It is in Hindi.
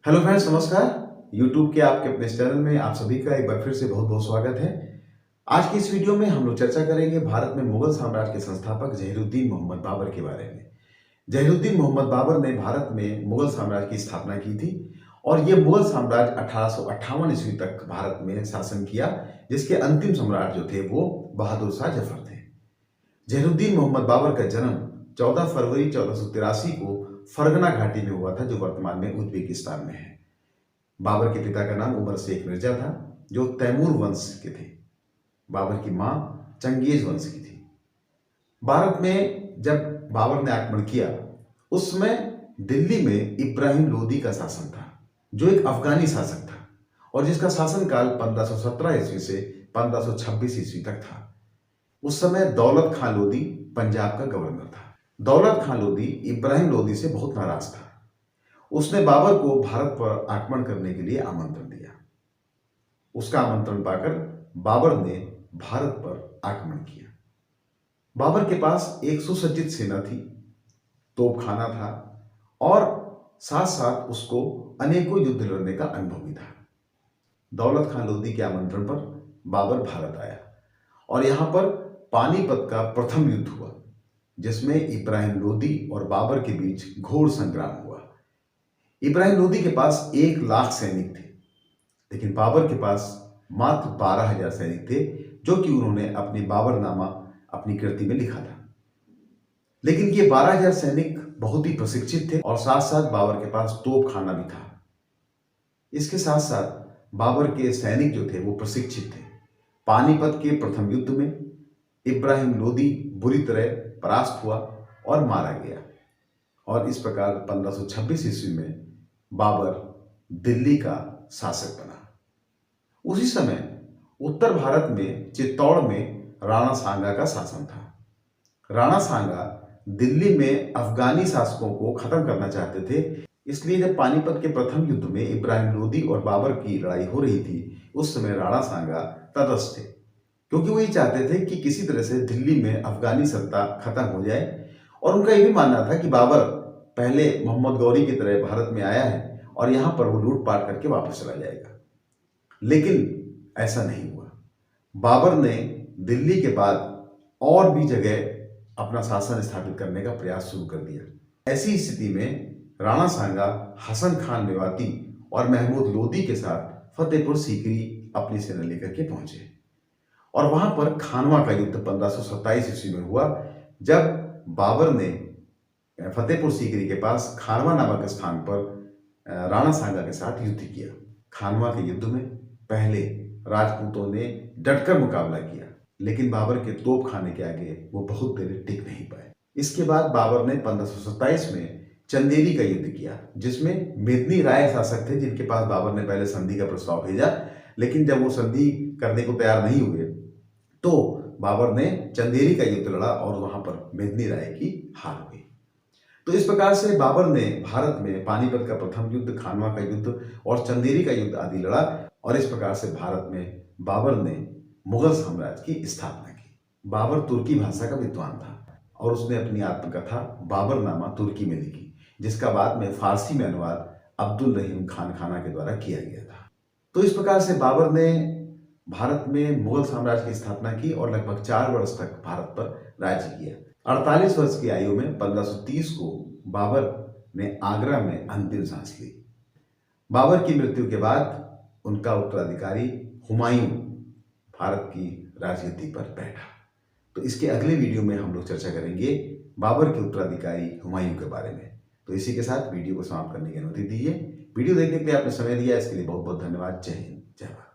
हेलो फ्रेंड्स, नमस्कार। यूट्यूब के आपके अपने इस चैनल में आप सभी का एक बार फिर से बहुत बहुत स्वागत है। आज की इस वीडियो में हम लोग चर्चा करेंगे भारत में मुगल साम्राज्य के संस्थापक जहीरुद्दीन मोहम्मद बाबर के बारे में। जहीरुद्दीन मोहम्मद बाबर ने भारत में मुगल साम्राज्य की स्थापना की थी और ये मुगल साम्राज्य 1858 ईस्वी तक भारत में शासन किया, जिसके अंतिम सम्राट जो थे वो बहादुर शाह जफर थे। जहीरुद्दीन मोहम्मद बाबर का जन्म 14 फरवरी 1483 को फरगना घाटी में हुआ था, जो वर्तमान में उज्बेकिस्तान में है। बाबर के पिता का नाम उमर शेख मिर्जा था, जो तैमूर वंश के थे। बाबर की मां चंगेज वंश की थी। भारत में जब बाबर ने आक्रमण किया, उस समय दिल्ली में इब्राहिम लोदी का शासन था, जो एक अफगानी शासक था और जिसका शासनकाल 1517 ईस्वी से 1526 ईस्वी तक था। उस समय दौलत खां लोदी पंजाब का गवर्नर था। दौलत खां लोदी इब्राहिम लोदी से बहुत नाराज था। उसने बाबर को भारत पर आक्रमण करने के लिए आमंत्रण दिया। उसका आमंत्रण पाकर बाबर ने भारत पर आक्रमण किया। बाबर के पास एक सुसज्जित सेना थी, तोपखाना था और साथ साथ उसको अनेकों युद्ध लड़ने का अनुभव भी था। दौलत खां लोदी के आमंत्रण पर बाबर भारत आया और यहां पर पानीपत का प्रथम युद्ध हुआ, जिसमें इब्राहिम लोदी और बाबर के बीच घोर संग्राम हुआ। इब्राहिम लोदी के पास 1 लाख सैनिक थे, लेकिन बाबर के पास मात्र 12,000 सैनिक थे, जो कि उन्होंने अपनी बाबरनामा अपनी कृति में लिखा था। लेकिन ये 12,000 सैनिक बहुत ही प्रशिक्षित थे और साथ साथ बाबर के पास तोपखाना भी था। इसके साथ साथ बाबर के सैनिक जो थे वो प्रशिक्षित थे। पानीपत के प्रथम युद्ध में इब्राहिम लोदी बुरी तरह परास्त हुआ और मारा गया और इस प्रकार 1526 ईस्वी में बाबर दिल्ली का शासक बना। उसी समय उत्तर भारत में चित्तौड़ में राणा सांगा का शासन था। राणा सांगा दिल्ली में अफगानी शासकों को खत्म करना चाहते थे। इसलिए जब पानीपत के प्रथम युद्ध में इब्राहिम लोदी और बाबर की लड़ाई हो रही थी, उस समय राणा सांगा तटस्थ थे, क्योंकि वो ये चाहते थे कि किसी तरह से दिल्ली में अफगानी सत्ता खत्म हो जाए। और उनका ये भी मानना था कि बाबर पहले मोहम्मद गौरी की तरह भारत में आया है और यहां पर वो लूटपाट करके वापस चला जाएगा। लेकिन ऐसा नहीं हुआ। बाबर ने दिल्ली के बाद और भी जगह अपना शासन स्थापित करने का प्रयास शुरू कर दिया। ऐसी स्थिति में राणा सांगा हसन खान मेवाती और महमूद लोदी के साथ फतेहपुर सीकरी अपनी सेना लेकर के पहुंचे और वहां पर खानवा का युद्ध 1527 ईस्वी में हुआ, जब बाबर ने फतेहपुर सीकरी के पास खानवा नामक स्थान पर राणा सांगा के साथ युद्ध किया। खानवा के युद्ध में पहले राजपूतों ने डटकर मुकाबला किया, लेकिन बाबर के तोपखाने के आगे वो बहुत देर टिक नहीं पाए। इसके बाद बाबर ने 1527 में चंदेरी का युद्ध किया, जिसमें मेदिनी राय शासक थे, जिनके पास बाबर ने पहले संधि का प्रस्ताव भेजा। लेकिन जब वो संधि करने को तैयार नहीं हुए तो बाबर ने चंदेरी का युद्ध लड़ा और वहां पर मेदिनी राय की हार हुई। तो इस प्रकार से बाबर ने भारत में पानीपत का प्रथम युद्ध, खानवा का युद्ध और चंदेरी का युद्ध आदि लड़ा और इस प्रकार से भारत में बाबर ने मुगल साम्राज्य की स्थापना की। बाबर तुर्की भाषा का विद्वान था और उसने अपनी आत्मकथा बाबरनामा तुर्की में लिखी, जिसका बाद में फारसी में अनुवाद अब्दुल रहीम खान खाना के द्वारा किया गया था। तो इस प्रकार से बाबर ने भारत में मुगल साम्राज्य की स्थापना की और लगभग 4 वर्ष तक भारत पर राज्य किया। 48 वर्ष की आयु में 1530 को बाबर ने आगरा में अंतिम सांस ली। बाबर की मृत्यु के बाद उनका उत्तराधिकारी हुमायूं भारत की राजगद्दी पर बैठा। तो इसके अगले वीडियो में हम लोग चर्चा करेंगे बाबर के उत्तराधिकारी हुमायूं के बारे में। तो इसी के साथ वीडियो को समाप्त करने की अनुमति दीजिए। वीडियो देखने के लिए आपने समय दिया, इसके लिए बहुत बहुत धन्यवाद। जय हिंद, जय भारत।